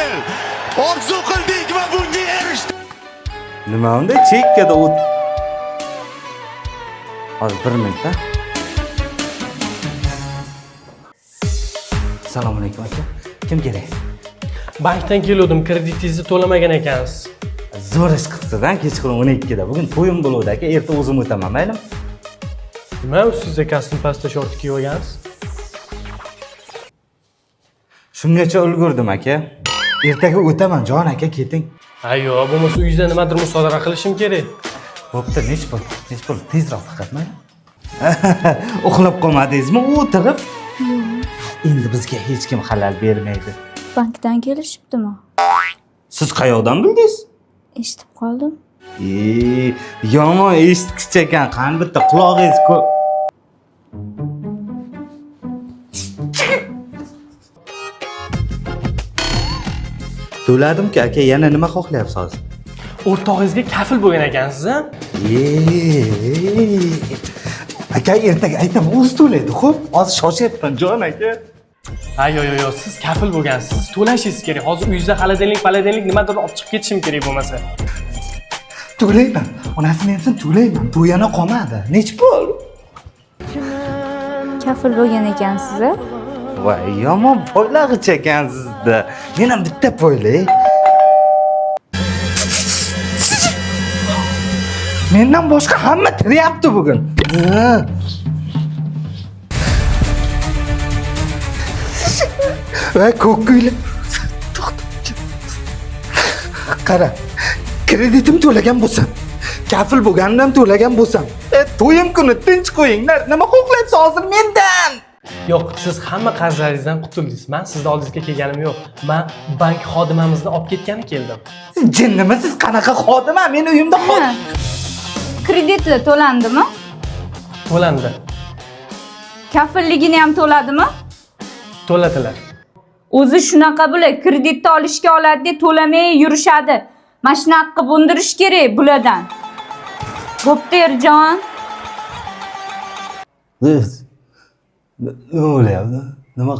yengil. Orzu qildik va bunga erishdik. Nima unda chekkada o't. Hozir 1 minut. Assalomu alaykum aka. Kim kerak? Bankdan keldim, kreditingizni to'lamagan ekansiz. Zo'r ish qilibsiz-a, kechqurun 12 da. Bugun to'yim bo'ladi aka, erta o'zim o'taman, maylimi? Nima u sizga kostyum pasta short kiyib olgansiz? Shungacha ulgurdim aka. Ertaga o'taman, jon aka, keting. Ayyo, bo'lmasa uyingizda nimadir musodara qilishim kerak. Bo'pti, nech pul, tezroq faqat, mayli. Uxlab qolmadingizmi? O'tirib. Endi bizga hech kim xalal bermaydi. Bankdan kelishibdimi? Siz qayoqdan bildingiz? Eshitib qoldim. Yomon eshitgich ekan, qani bitta qulog'ingiz To'ladim-ku aka, yana nima xohlayapsiz hozir? O'rtog'ingizga kafil bo'lgan ekansiz-a? Aka, ertaga aytaman, o'zi to'laydi, xo'p? Hozir shoshyapman, jon aka. Yo, siz kafil bo'lgansiz. Siz to'lashingiz kerak. Hozir uyingizda xaladenlik nimadir olib chiqib ketishim kerak bo'lmasa. To'layman. Onasini ham to'layman. Bu yana qolmadi. Nech pul? Kafil bo'lgan ekansiz-a? Voy, yomon poylag'ich ekansiz-da. Men ham bitta poylay. Mendan boshqa hamma tiryapti bugun. Va ko'kko'ylar. Qara. Kreditim to'lagan bo'lsam, kafil bo'lganimdan to'lagan bo'lsam, to'yim kuni tinch qo'yinglar. Nima xohlayapsiz hozir mendan? Yo'q, siz hamma qarzlaringizdan qutuldingiz. Men sizni oldingizga kelganim yo'q. Men bank xodimamizni olib ketgani keldim. Jinnimi siz, qanaqa xodima? Men uyimda xodim. Kreditlar to'landimi? To'landi. Kafilligini ham to'ladimi? To'ladilar. O'zi shunaqa bo'ladi, kreditni olishga oladi, to'lamay yurishadi. Mana shunaqa qilib undirish kerak bulardan. Bo'pti, Erjon. Nima bo'lyapti? Nima?